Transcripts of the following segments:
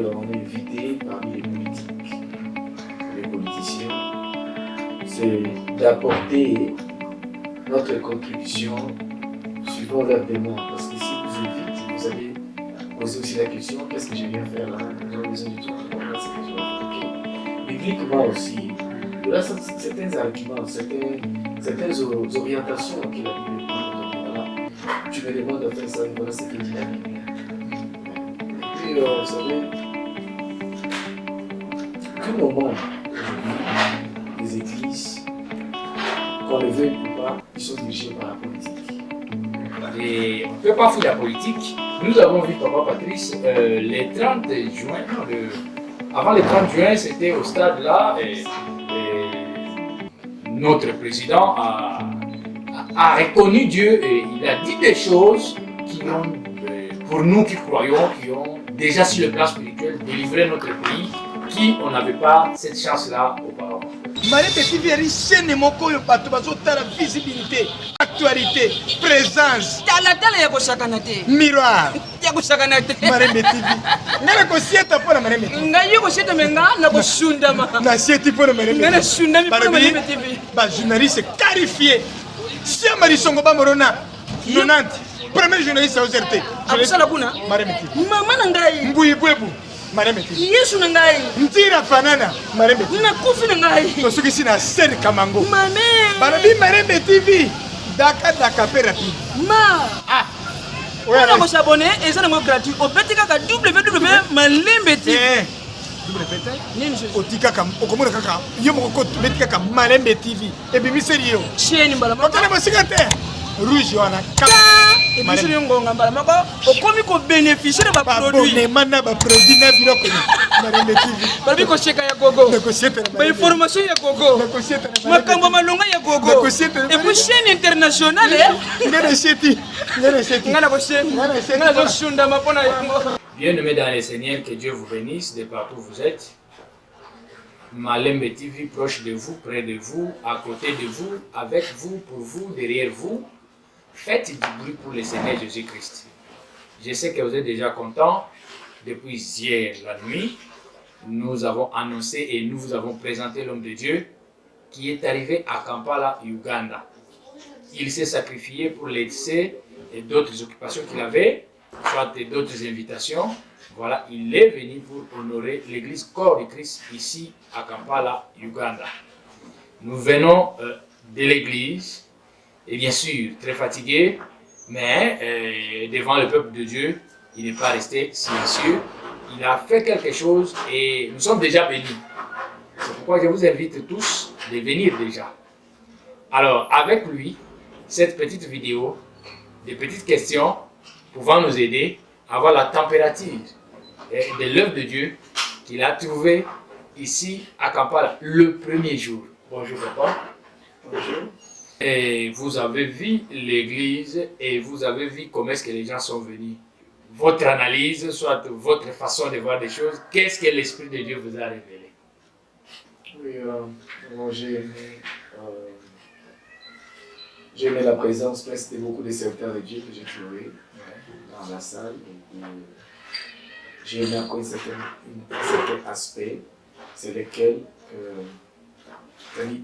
on est invité parmi les politiques, les politiciens, c'est d'apporter notre contribution suivant leur demande. Parce que si vous invite, vous allez poser aussi la question, qu'est-ce que je viens faire là? Nous avons besoin du tout. Voilà ce que je vais faire. Bibliquement aussi, il y a certains arguments, certaines orientations que la Bible prend. Voilà, tu me demandes de faire ça, voilà ce que dit la Bible. Et puis, vous savez, tout le monde, les églises, qu'on le veuille ou pas, ils sont dirigés par la politique. Et on ne peut pas fuir la politique. Nous avons vu Papa Patrice les 30 juin, avant le 30 juin, c'était au stade là, et notre président a reconnu Dieu et il a dit des choses qui ont, pour nous qui croyons, qui ont déjà sur le plan spirituel délivré notre pays, qui on n'avait pas cette chance-là auparavant. Marème TV ari chaîne moko oyo bato bazotala visibilité, actualité, présence. Talatala ya kosakana te. Miroir. Ya kosakana te. Marème TV. Ngana kosieta pona Marème TV. Ngaye kosieta menga na kosundama. Na sieti pona Marème TV. Ngana sundami pona Marème TV. Ba journaliste qualifié. Sia Marisongo ba Morona 90. Premier journaliste à OZRT. Akusala kuna Marème TV. Mama na ngai. Mbuyi bwebu. Marème TV. Yesu na ngai. Ntira fanana Marème TV. Na kufi na ngai. To soki sina scène Kamango. Mame. Barabi Marème TV. Daka pe rapide. Ma. Ah. Oya ko s'abonner et ça na gratuit. Au petit kaka www.malembe TV. Double fête. Nini je. Otika kam okomona kaka. Yo moko betika kam Malembe TV. Et bimi serio. Chaîne mbala. Okana mosikate. Rouge wana. Et puis sur ngonga mbala mako okomi ko bénéficier de ba produit. Abonnement na ba produit na biloko ni. Malembe TV. Barabi ko cheka ya gogo. Ba information ya gogo. Makambo malonga ya gogo. Et puis chaîne internationale. Ngana cheti. Ngana ko chaîne. Ngana zo shunda mapona yango. Bien-aimés dans les Seigneurs, que Dieu vous bénisse de partout où vous êtes. Malembe TV proche de vous, près de vous, à côté de vous, avec vous, pour vous, derrière vous. Faites du bruit pour le Seigneur Jésus-Christ. Je sais que vous êtes déjà contents. Depuis hier la nuit, nous avons annoncé et nous vous avons présenté l'homme de Dieu qui est arrivé à Kampala, Uganda. Il s'est sacrifié pour laisser d'autres occupations qu'il avait, soit d'autres invitations. Voilà, il est venu pour honorer l'église corps de Christ ici à Kampala, Uganda. Nous venons de l'église et bien sûr très fatigué, mais devant le peuple de Dieu, il n'est pas resté silencieux. Il a fait quelque chose et nous sommes déjà bénis. C'est pourquoi je vous invite tous de venir déjà. Alors, avec lui, cette petite vidéo, des petites questions pouvant nous aider à avoir la température de l'œuvre de Dieu qu'il a trouvé ici à Kampala le premier jour. Bonjour papa. Bonjour. Et vous avez vu l'église et vous avez vu comment est-ce que les gens sont venus. Votre analyse, soit votre façon de voir des choses, qu'est-ce que l'Esprit de Dieu vous a révélé? Oui, moi j'ai aimé la présence presque de beaucoup de serviteurs de Dieu que j'ai trouvés dans la salle. J'ai aimé encore un certain aspect, c'est lequel,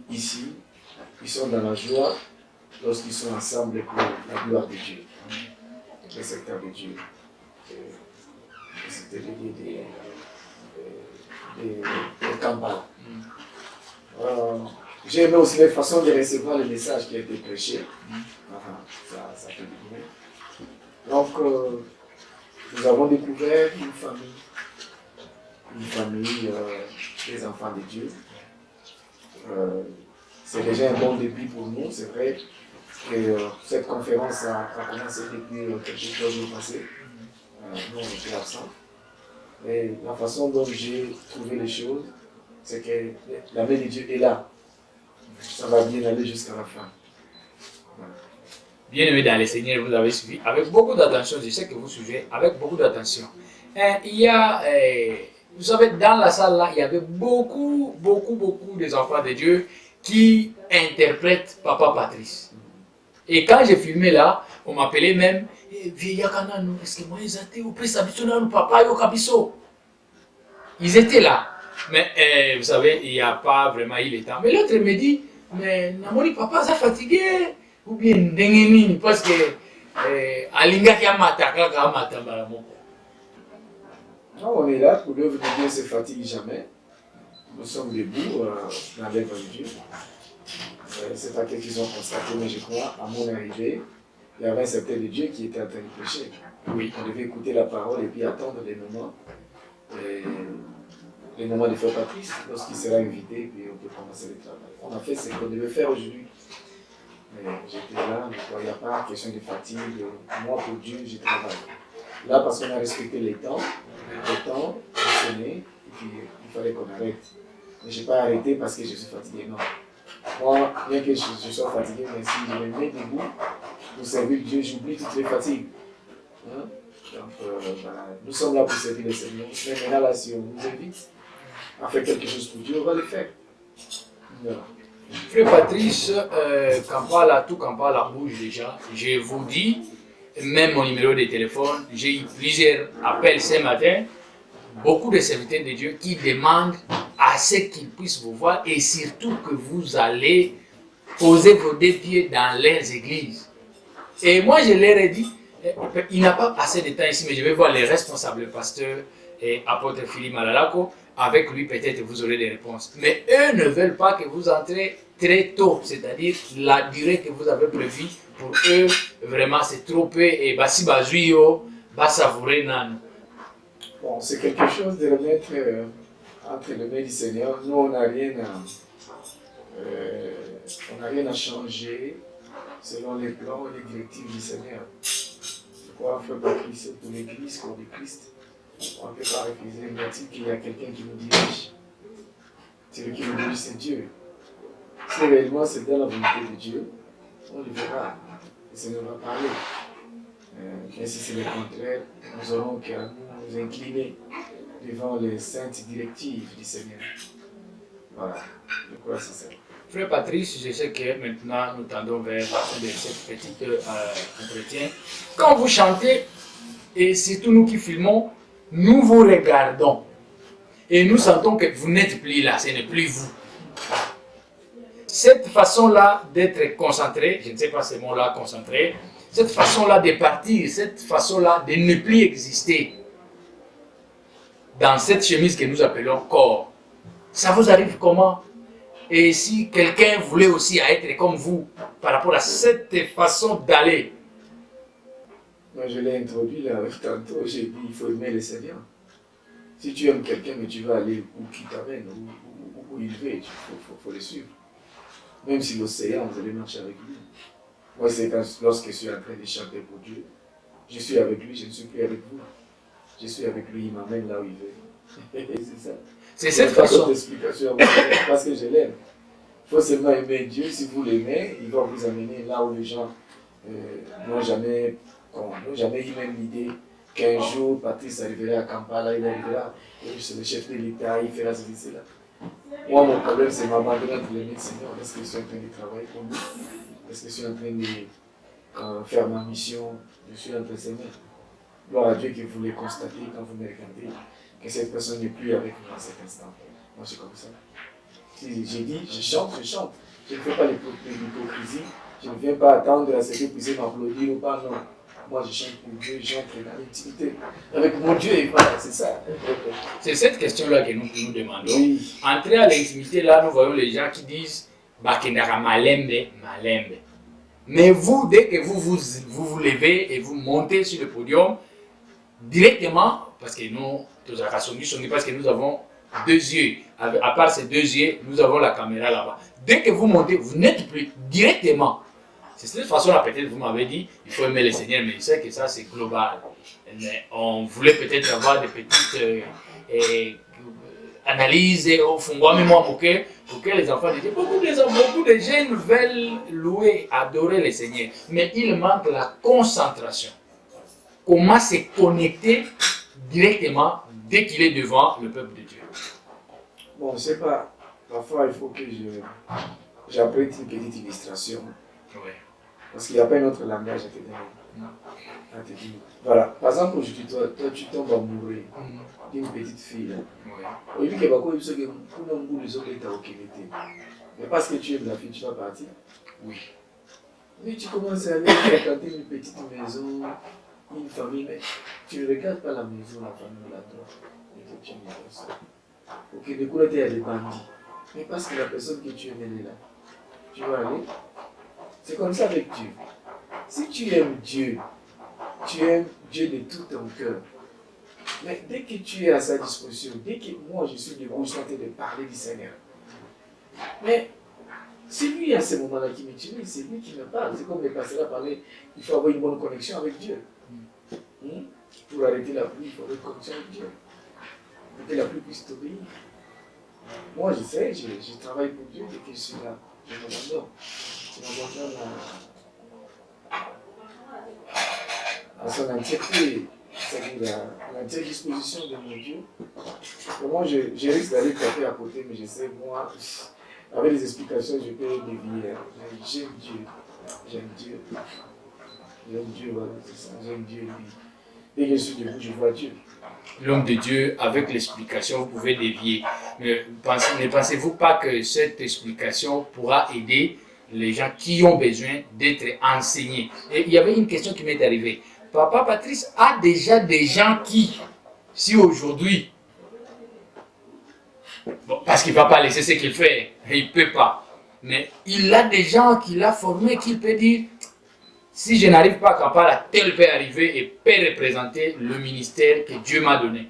ici, ils sont dans la joie lorsqu'ils sont ensemble pour la gloire de Dieu, les serviteurs de Dieu. C'était le lieu de Kampala. J'ai aimé aussi les façons de recevoir le message qui a été prêché. Ça fait du bien. Donc, nous avons découvert une famille des enfants de Dieu. C'est déjà un bon début pour nous. C'est vrai que cette conférence a commencé depuis quelques jours passés. Nous, on était absents. Mais la façon dont j'ai trouvé les choses, c'est que la main de Dieu est là. Ça va bien aller jusqu'à la fin. Voilà. Bien-aimés dans le Seigneur, vous avez suivi avec beaucoup d'attention. Je sais que vous suivez avec beaucoup d'attention. Il y a, vous savez, dans la salle là, il y avait beaucoup des enfants de Dieu qui interprètent Papa Patrice. Et quand j'ai filmé là, on m'appelait même Vieya Kananu, est-ce que moi ils étaient au prix Sabitona ou Papa Yokabiso? Ils étaient là. Mais vous savez, il n'y a pas vraiment eu le temps. Mais l'autre me dit, mais Namoni papa ça fatigué ou bien Ndengenini parce que Alinga Yamata Kakamata Balamoko. Non, on est là pour l'œuvre de Dieu ne se fatigue jamais. Nous sommes debout dans l'œuvre de Dieu. C'est pas quelque chose qu'on constaté, mais je crois, à mon arrivée, il y avait un serviteur de Dieu qui était en train de prêcher. Oui. On devait écouter la parole et puis attendre les moments de Frère Patrice, lorsqu'il sera invité, puis on peut commencer le travail. On a fait ce qu'on devait faire aujourd'hui. Mais j'étais là, il n'y a pas question de fatigue. Moi, pour Dieu, je travaille. Là, parce qu'on a respecté le temps sonné, et puis il fallait qu'on arrête. Mais je n'ai pas arrêté parce que je suis fatigué, non. Moi, bien que je sois fatigué, mais si je me mets debout pour servir Dieu, j'oublie toutes les fatigues. Hein? Donc, nous sommes là pour servir le Seigneur. Mais maintenant, là, si on nous invite à faire quelque chose pour Dieu, on va le faire. Non. Frère Patrice, quand Kampala bouge déjà, je vous dis, même mon numéro de téléphone, j'ai eu plusieurs appels ce matin, beaucoup de serviteurs de Dieu qui demandent à ce qu'ils puissent vous voir et surtout que vous allez poser vos deux pieds dans leurs églises. Et moi je leur ai dit, il n'a pas assez de temps ici, mais je vais voir les responsables, le pasteur et apôtre Philippe Malalako. Avec lui, peut-être vous aurez des réponses. Mais eux ne veulent pas que vous entrez très tôt, c'est-à-dire la durée que vous avez prévue. Pour eux, vraiment, c'est trop peu. Et si bazuyo, savourer nan. Bon, c'est quelque chose de remettre entre les mains du Seigneur. Nous, on n'a rien à changer selon les plans et les directives du Seigneur. Je crois, Frère Patrice, pour l'Église, comme le Christ. On ne peut pas refuser, mais qu'il y a quelqu'un qui nous dirige. Celui qui nous dirige, c'est Dieu. Si réellement c'est dans la volonté de Dieu, on le verra. Le Seigneur va parler. Mais si c'est le contraire, nous aurons qu'à nous incliner devant les saintes directives du Seigneur. Voilà, je crois que c'est ça. Frère Patrice, je sais que maintenant nous tendons vers la fin de cette petite entretien. Quand vous chantez, et surtout nous qui filmons, nous vous regardons et nous sentons que vous n'êtes plus là, ce n'est plus vous. Cette façon-là d'être concentré, je ne sais pas ce mot-là, concentré, cette façon-là de partir, cette façon-là de ne plus exister dans cette chemise que nous appelons corps, ça vous arrive comment? Et si quelqu'un voulait aussi être comme vous par rapport à cette façon d'aller? Moi, je l'ai introduit là, tantôt, j'ai dit il faut aimer le Seigneur. Si tu aimes quelqu'un, mais tu vas aller où il t'amène, où il va, il faut le suivre. Même si l'océan, vous allez marcher avec lui. Moi, c'est lorsque je suis en train de chanter pour Dieu, je suis avec lui, je ne suis plus avec vous. Je suis avec lui, il m'amène là où il veut. C'est ça. C'est cette façon. D'explication parce que je l'aime. Il faut seulement aimer Dieu. Si vous l'aimez, il va vous amener là où les gens n'ont jamais eu même l'idée qu'un jour Patrice arriverait à Kampala, il arrivera, et c'est le chef de l'État, il fera ceci, cela. Moi, mon problème, c'est m'abandonner entre les mains du Seigneur. Est-ce que je suis en train de travailler pour lui? Est-ce que je suis en train de faire ma mission? Je suis entre ses mains. Gloire à Dieu que vous les constatez quand vous me regardez, que cette personne n'est plus avec nous à cet instant. Moi, c'est comme ça. Si j'ai dit, je chante. Je ne fais pas l'hypocrisie. Je ne viens pas attendre à ce que vous puissiez m'applaudir ou pas, non. Moi, je chante pour Dieu, j'entre dans l'intimité avec mon Dieu, et voilà, c'est ça. C'est cette question-là que nous demandons. Oui. Entrer à l'intimité, là, nous voyons les gens qui disent Bakendara malembe. Mais vous, dès que vous levez et vous montez sur le podium, directement, parce que nous, tous parce que nous avons deux yeux. À part ces deux yeux, nous avons la caméra là-bas. Dès que vous montez, vous n'êtes plus directement. C'est cette façon-là, peut-être, vous m'avez dit, il faut aimer le Seigneur, mais je sais que ça, c'est global. Mais on voulait peut-être avoir des petites analyses au fond, pour que les enfants disent, beaucoup de jeunes veulent louer, adorer le Seigneur, mais il manque la concentration. Comment se connecter directement dès qu'il est devant le peuple de Dieu? Bon, je ne sais pas, parfois il faut que j'apprenne une petite illustration. Oui. Parce qu'il n'y a pas un autre langage à te donner. À te dire, voilà, par exemple, aujourd'hui, toi, tu tombes amoureux d'une petite fille. Au lieu que beaucoup de gens qui ont les autres états au Québec. Mais parce que tu aimes la fille, tu vas partir. Oui. Oui, tu commences à aller fréquenter une petite maison, une famille, mais tu ne regardes pas la maison, la famille là-dedans. Et que tu aimes ça. Ok, du coup, là, tu es des bandits. Mais parce que la personne que tu aimes, elle est là. Tu vas aller. C'est comme ça avec Dieu. Si tu aimes Dieu de tout ton cœur. Mais dès que tu es à sa disposition, dès que moi je suis debout, je suis en train de parler du Seigneur. Mais c'est lui à ce moment-là qui m'utilise, c'est lui qui me parle. C'est comme les pasteurs à parler, il faut avoir une bonne connexion avec Dieu. Pour arrêter la pluie, il faut avoir une connexion avec Dieu. Pour que la pluie puisse t'obéir. Moi je sais, je travaille pour Dieu dès que je suis là. Je m'abandonne. Je m'abandonne à son entièreté, c'est-à-dire à l'entière disposition de mon Dieu. Et moi, je risque d'aller taper à côté, mais je sais, moi, avec les explications, je peux dévier. J'aime Dieu. J'aime Dieu. J'aime Dieu, voilà, c'est ça. J'aime Dieu, lui. Dès que je suis debout, je vois Dieu. L'homme de Dieu, avec l'explication, vous pouvez dévier. Mais ne pensez-vous pas que cette explication pourra aider les gens qui ont besoin d'être enseignés? Et il y avait une question qui m'est arrivée. Papa Patrice a déjà des gens qui, si aujourd'hui, bon, parce qu'il ne va pas laisser ce qu'il fait, il ne peut pas, mais il a des gens qu'il a formés, qu'il peut dire, si je n'arrive pas à Kampala, tel peut arriver et peut représenter le ministère que Dieu m'a donné.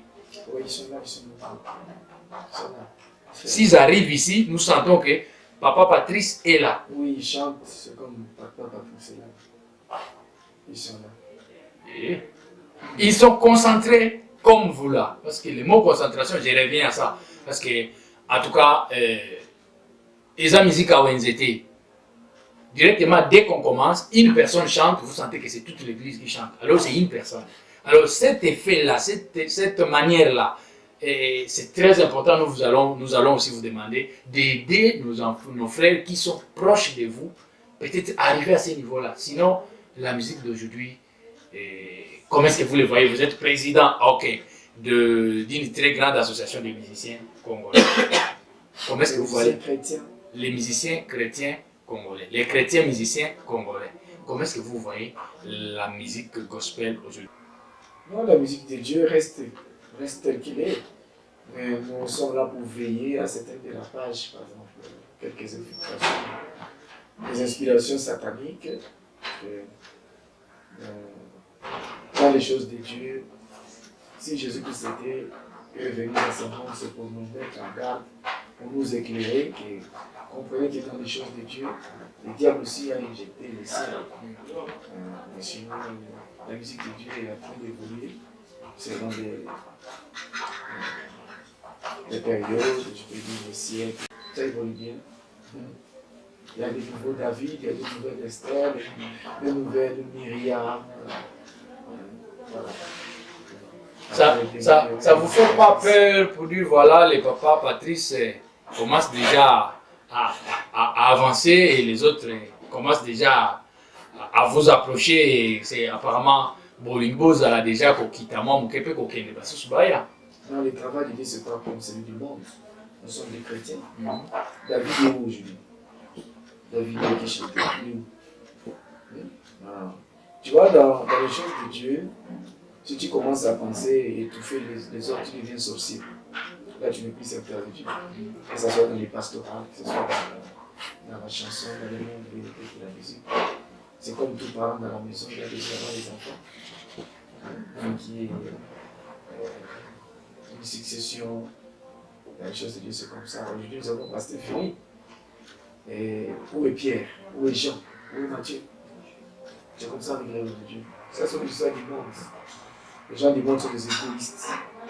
Oui, ils sont là, ils sont là. S'ils arrivent ici, nous sentons que Papa Patrice est là. Oui, ils chantent, c'est comme Papa Patrice est là. Ils sont là. Et ils sont concentrés comme vous là. Parce que le mot concentration, je reviens à ça. Parce que, en tout cas, ils ont musique à ONZT. Directement, dès qu'on commence, une personne chante, vous sentez que c'est toute l'église qui chante. Alors, c'est une personne. Alors, cet effet-là, cette manière-là, c'est très important. Nous allons aussi vous demander d'aider nos frères qui sont proches de vous, peut-être arriver à ce niveau-là. Sinon, la musique d'aujourd'hui, comment est-ce que vous le voyez? Vous êtes président, ok, d'une très grande association de musiciens congolais. Comment est-ce que vous voyez les musiciens chrétiens congolais, les chrétiens musiciens congolais? Comment est-ce que vous voyez la musique gospel aujourd'hui? Non, la musique de Dieu reste telle qu'elle est. Mais nous sommes là pour veiller à certains dérapages, par exemple, quelques infiltrations, des inspirations sataniques. Dans les choses de Dieu, si Jésus-Christ était venu dans ce monde, c'est pour nous mettre en garde, pour nous éclairer, comprenez que dans les choses de Dieu, le diable aussi a injecté les siens. Mais sinon, la musique de Dieu est en train d'évoluer selon les périodes, je peux dire les siècles. Ça évolue bien. Il y a des nouveaux David, il y a des nouvelles Esther, des nouvelles Myriam. Ça vous fait pas peur pour dire voilà, les papas Patrice commencent déjà à avancer et les autres commencent déjà à vous approcher et c'est apparemment Bolingo a déjà kokitama mukepe kokende basusubaya. Non, le travail de Dieu c'est pas comme celui du monde. Nous sommes des chrétiens. David est où aujourd'hui? David est qui chante? Tu vois, dans les choses de Dieu, si tu commences à penser et étouffer les autres, tu deviens sorcier. Là, tu n'es plus serviteur de Dieu. Que ce soit dans les pastorales, que ce soit dans la chanson, dans le monde de la musique. C'est comme tout parent dans la maison, il y a des enfants. Donc, il y a une succession. Dans les choses de Dieu, c'est comme ça. Aujourd'hui, nous avons Pasteur Philippe. Et où est Pierre? Où est Jean? Où est Matthieu? C'est comme ça avec l'œuvre de Dieu. Ça, c'est l'histoire du monde. Les gens du monde sont des égoïstes,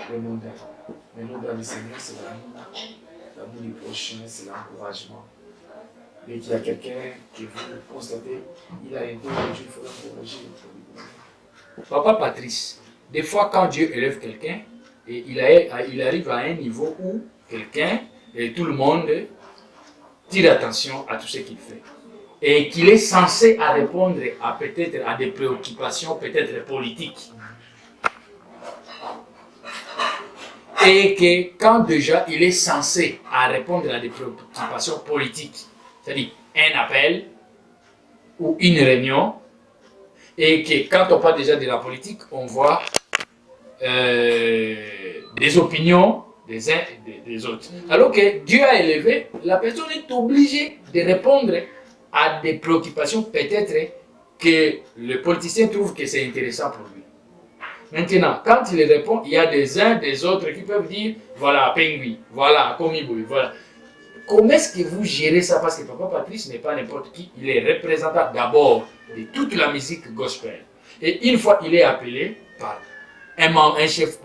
les mondains. Mais nous, dans le Seigneur, c'est l'amour du prochain, c'est l'encouragement. Dès qu'il y a quelqu'un que vous constatez, il a un don de Dieu, il faut l'encourager. Papa Patrice, des fois quand Dieu élève quelqu'un, et il arrive à un niveau où quelqu'un et tout le monde tire attention à tout ce qu'il fait. et qu'il est censé à répondre à peut-être à des préoccupations peut-être politiques. Et que quand déjà il est censé à répondre à des préoccupations politiques, c'est-à-dire un appel ou une réunion, et que quand on parle déjà de la politique, on voit des opinions des uns et des autres. Alors que Dieu a élevé, la personne est obligée de répondre à des préoccupations peut-être que le politicien trouve que c'est intéressant pour lui. Maintenant, quand il répond, il y a des uns, des autres qui peuvent dire, voilà, Pengui, voilà, Komiboui, voilà. Comment est-ce que vous gérez ça? Parce que Papa Patrice n'est pas n'importe qui, il est représentant d'abord de toute la musique gospel. Et une fois il est appelé par un chef,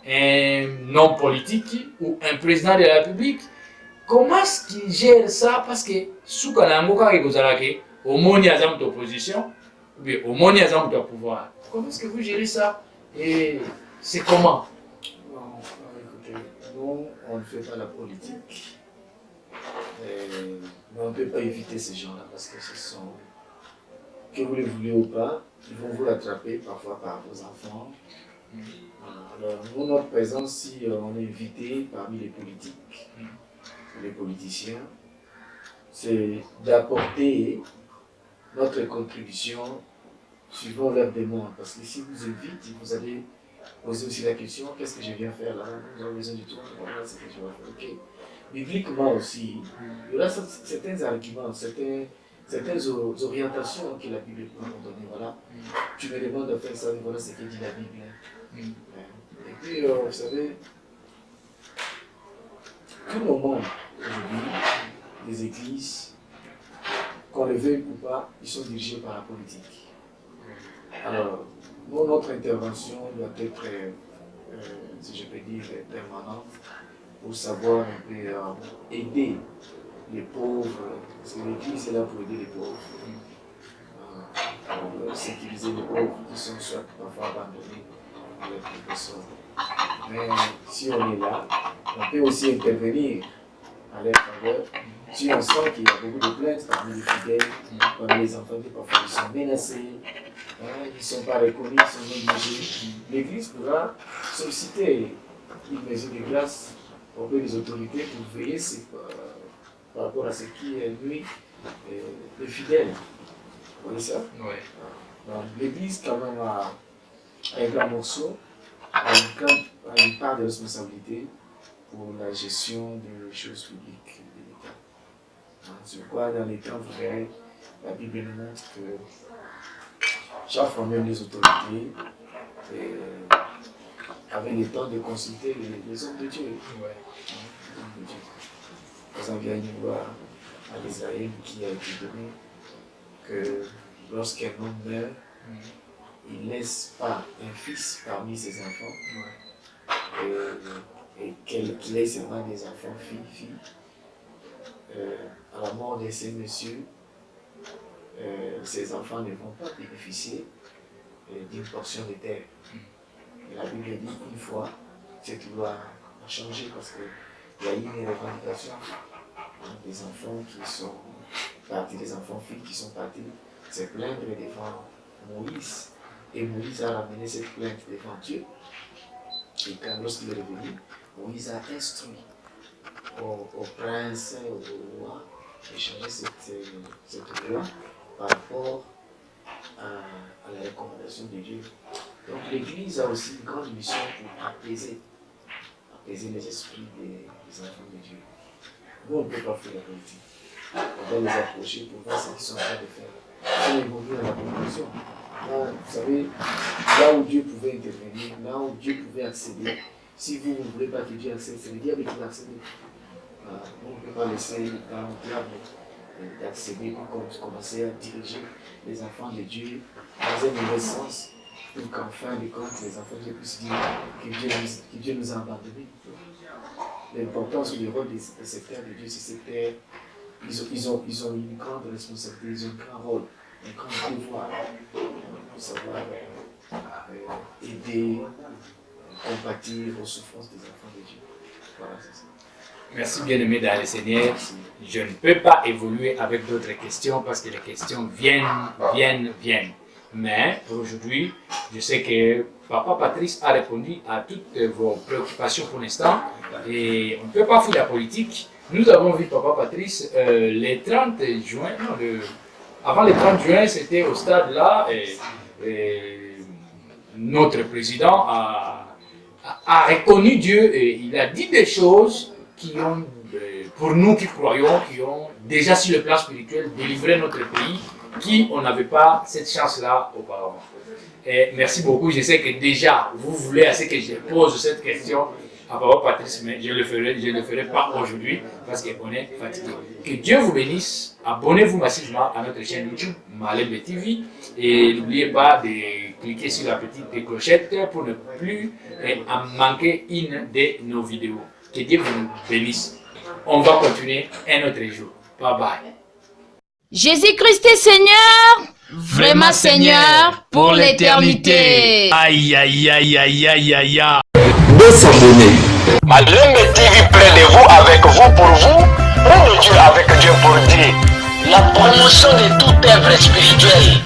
un homme politique ou un président de la République, comment est-ce qu'il gère ça? Parce que sous Kanangoka et Gozalake, au monde il y a d'opposition, ou bien au monde il y a de pouvoir. Comment est-ce que vous gérez ça? Et c'est comment? Non, écoutez, nous, on ne fait pas la politique. Mais on ne peut pas éviter ces gens-là parce que ce sont, que vous les voulez ou pas, ils vont vous rattraper parfois par vos enfants. Alors, nous, notre présence, si on est invité parmi les politiques, les politiciens, c'est d'apporter notre contribution suivant leur demande. Parce que si vous invitent, vous allez poser aussi la question, qu'est-ce que je viens faire là? Nous avons besoin du tout, voilà ce que je vais faire. Okay. Bibliquement aussi, il y aura certains arguments, certaines orientations que la Bible peut nous donner. Voilà, tu me demandes de faire ça, mais voilà ce que dit la Bible. Et puis, vous savez, tout le monde aujourd'hui, les églises, qu'on le veuille ou pas, ils sont dirigés par la politique. Alors, nous, notre intervention doit être, si je peux dire, permanente pour savoir un peu aider les pauvres, parce que l'Église est là pour aider les pauvres, pour sécuriser les pauvres qui sont soit parfois abandonnés par les professeurs. Mais si on est là, on peut aussi intervenir à leur faveur. Si on sent qu'il y a beaucoup de plaintes parmi les fidèles, parmi les enfants qui parfois ils sont menacés, ils ne sont pas reconnus, ils sont négligés, l'Église pourra solliciter une mesure de grâce auprès des autorités pour veiller par rapport à ce qui nuit les fidèles. Vous voyez ça? Oui. Donc l'Église quand même a un grand morceau, a une part de responsabilité pour la gestion des choses publiques de l'État. C'est pourquoi dans les temps, vous verrez, la Bible nous montre que chaque fois même les autorités avaient le temps de consulter les hommes de Dieu. Ouais. Par exemple, il y a une loi à Israël qui a été donnée que lorsqu'un homme meurt, il ne laisse pas un fils parmi ses enfants et qu'il ait seulement des enfants, filles. À la mort de ces messieurs, ces enfants ne vont pas bénéficier d'une portion de terre. Et la Bible dit une fois, cette loi a changé parce qu'il y a eu une revendication des enfants qui sont partis, des enfants filles qui sont partis se plaindre devant Moïse. Et Moïse a ramené cette plainte devant Dieu. Et quand lorsqu'il est revenu, Moïse a instruit au prince, au roi, de changer cette loi par rapport à la recommandation de Dieu. Donc l'Église a aussi une grande mission pour apaiser les esprits des enfants de Dieu. Nous, on ne peut pas faire la politique. On doit les approcher pour voir ce qu'ils sont en train de faire. On évolue dans la conclusion. Là, vous savez, là où Dieu pouvait intervenir, là où Dieu pouvait accéder, si vous ne voulez pas que Dieu accède, c'est le diable qui va accéder. On ne peut pas laisser dans le diable d'accéder pour commencer à diriger les enfants de Dieu dans un mauvais sens, pour qu'en fin de compte, les enfants de Dieu puissent dire que Dieu nous a abandonnés. L'importance ou le rôle des secteurs de Dieu, c'est cette terre. Ils ont une grande responsabilité, ils ont un grand rôle, un grand devoir pour savoir aider, compatir aux souffrances des enfants de Dieu. Voilà, c'est ça. Merci bien-aimé dans le Seigneur. Je ne peux pas évoluer avec d'autres questions parce que les questions viennent. Mais pour aujourd'hui, je sais que Papa Patrice a répondu à toutes vos préoccupations pour l'instant et on ne peut pas fuir la politique. Nous avons vu Papa Patrice le 30 juin, avant le 30 juin, c'était au stade là et notre président a reconnu Dieu et il a dit des choses qui ont, pour nous qui croyons, qui ont déjà sur le plan spirituel délivré notre pays, qui on n'avait pas cette chance-là auparavant. Et merci beaucoup, je sais que déjà vous voulez assez que je pose cette question à Papa Patrice, mais je ne le ferai pas aujourd'hui parce qu'on est fatigué. Que Dieu vous bénisse, abonnez-vous massivement à notre chaîne YouTube Malembe TV et n'oubliez pas de cliquer sur la petite clochette pour ne plus en manquer une de nos vidéos. Que Dieu vous bénisse. On va continuer un autre jour. Bye bye. Jésus-Christ est Seigneur, vraiment Seigneur pour l'éternité. Aïe aïe aïe aïe aïe aïe aïe. De s'abonner. Malembe TV près de vous, avec vous, pour vous, ou de Dieu avec Dieu pour Dieu. La promotion de toute œuvre spirituelle.